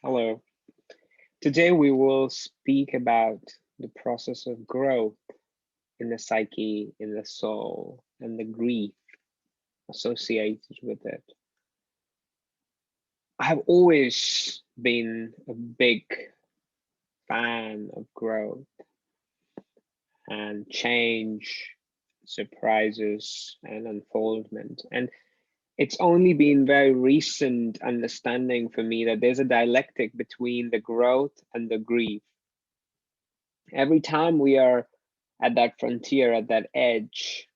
Hello. Today we will speak about the process of growth in the psyche, in the soul, and the grief associated with it. I have always been a big fan of growth and change, surprises, and unfoldment. And it's only been very recent understanding for me that there's a dialectic between the growth and the grief. Every time we are at that frontier, at that edge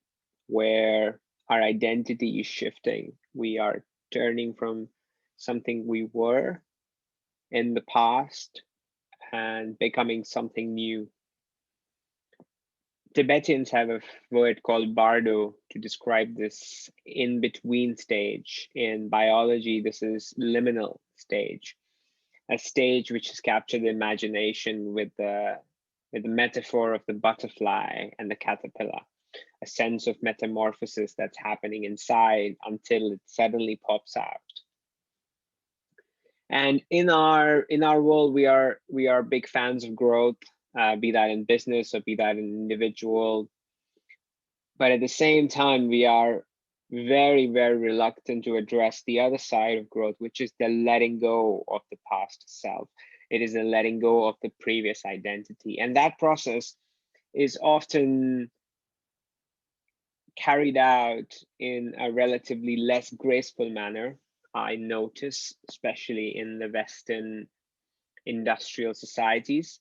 where our identity is shifting, we are turning from something we were in the past and becoming something new. Tibetans have a word called bardo to describe this in between stage. In biology, this is liminal stage, a stage which has captured the imagination with the metaphor of the butterfly and the caterpillar, a sense of metamorphosis that's happening inside until it suddenly pops out. And in our world, we are big fans of growth, be that in business or be that in individual. But at the same time, we are very, very reluctant to address the other side of growth, which is the letting go of the past self. It is the letting go of the previous identity. And that process is often carried out in a relatively less graceful manner. I notice, especially in the Western industrial societies,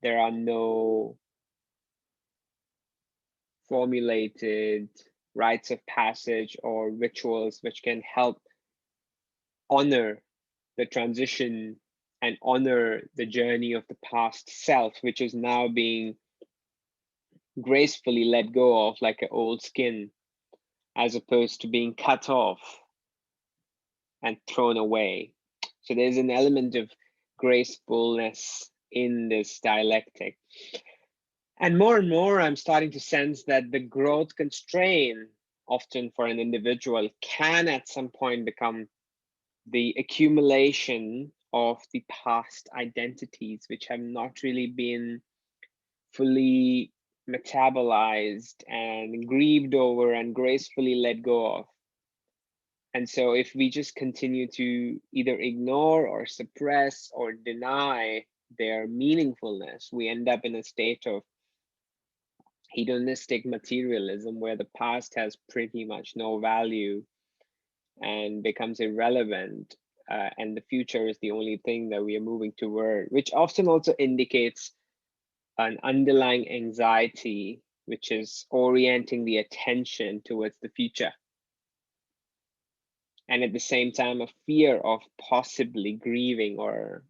there are no formulated rites of passage or rituals which can help honor the transition and honor the journey of the past self, which is now being gracefully let go of like an old skin, as opposed to being cut off and thrown away. So there's an element of gracefulness in this dialectic. And more, I'm starting to sense that the growth constraint, often for an individual, can at some point become the accumulation of the past identities, which have not really been fully metabolized and grieved over and gracefully let go of. And so if we just continue to either ignore or suppress or deny their meaningfulness, we end up in a state of hedonistic materialism where the past has pretty much no value and becomes irrelevant. And the future is the only thing that we are moving toward, which often also indicates an underlying anxiety, which is orienting the attention towards the future. And at the same time, a fear of possibly grieving or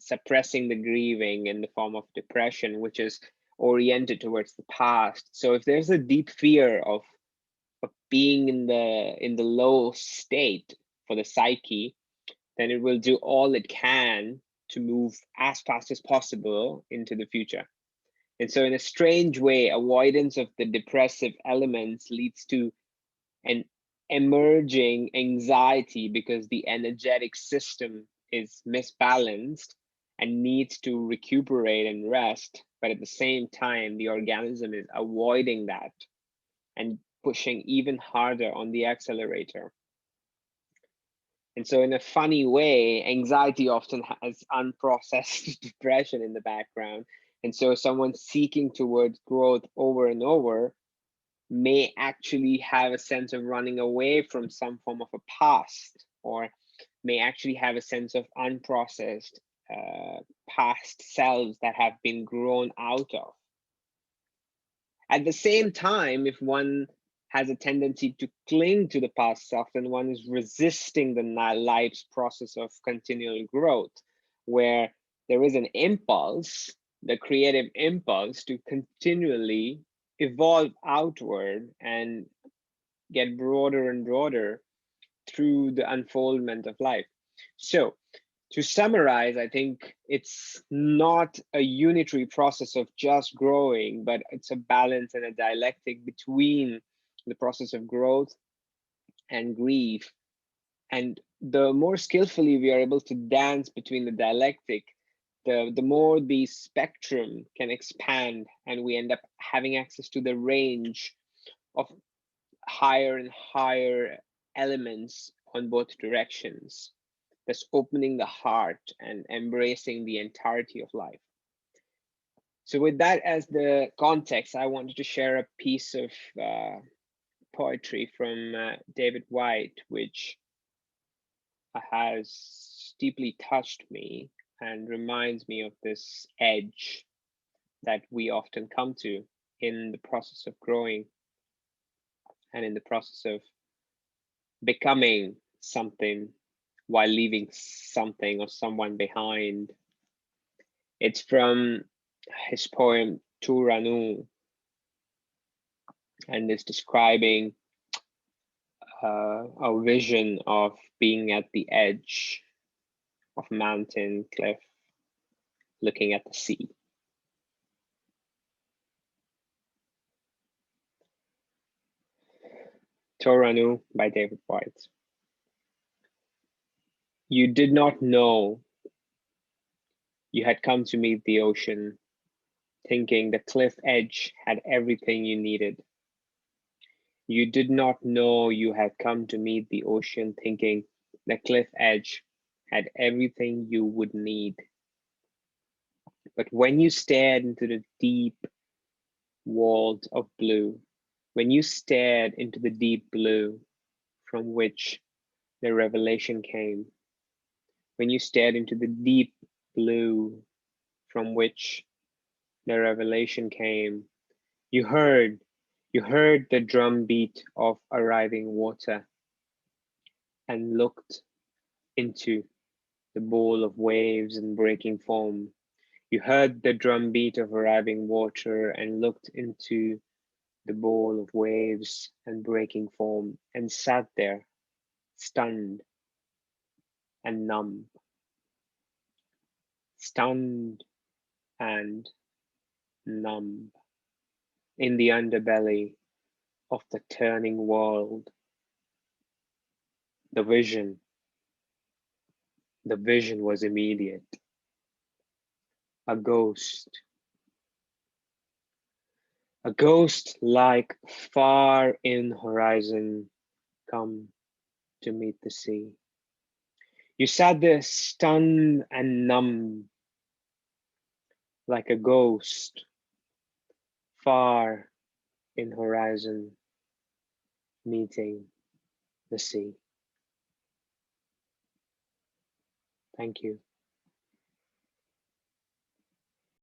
suppressing the grieving in the form of depression, which is oriented towards the past. So if there's a deep fear of being in the low state for the psyche, then it will do all it can to move as fast as possible into the future. And so in a strange way, avoidance of the depressive elements leads to an emerging anxiety because the energetic system is misbalanced and needs to recuperate and rest. But at the same time, the organism is avoiding that and pushing even harder on the accelerator. And so, in a funny way, anxiety often has unprocessed depression in the background. And so, someone seeking towards growth over and over may actually have a sense of running away from some form of a past, or may actually have a sense of unprocessed past selves that have been grown out of. At the same time, if one has a tendency to cling to the past self, then one is resisting the life's process of continual growth, where there is an impulse, the creative impulse to continually evolve outward and get broader and broader through the unfoldment of life. So to summarize, I think it's not a unitary process of just growing, but it's a balance and a dialectic between the process of growth and grief, and the more skillfully we are able to dance between the dialectic, the more the spectrum can expand, and we end up having access to the range of higher and higher elements on both directions. Thus opening the heart and embracing the entirety of life. So with that as the context, I wanted to share a piece of poetry from David Whyte, which has deeply touched me and reminds me of this edge that we often come to in the process of growing and in the process of becoming something while leaving something or someone behind. It's from his poem Thor-Anu, and is describing a vision of being at the edge of a mountain cliff, looking at the sea. Thor-Anu by David Whyte. You did not know you had come to meet the ocean, thinking the cliff edge had everything you needed. You did not know you had come to meet the ocean, thinking the cliff edge had everything you would need. But when you stared into the deep vault of blue, when you stared into the deep blue from which the revelation came, when you stared into the deep blue from which the revelation came, you heard the drumbeat of arriving water and looked into the bowl of waves and breaking foam. You heard the drumbeat of arriving water and looked into the bowl of waves and breaking foam and sat there, stunned and numb, stunned and numb in the underbelly of the turning world. The vision was immediate. A ghost like far in horizon come to meet the sea. You sat there stunned and numb like a ghost far in horizon meeting the sea. Thank you.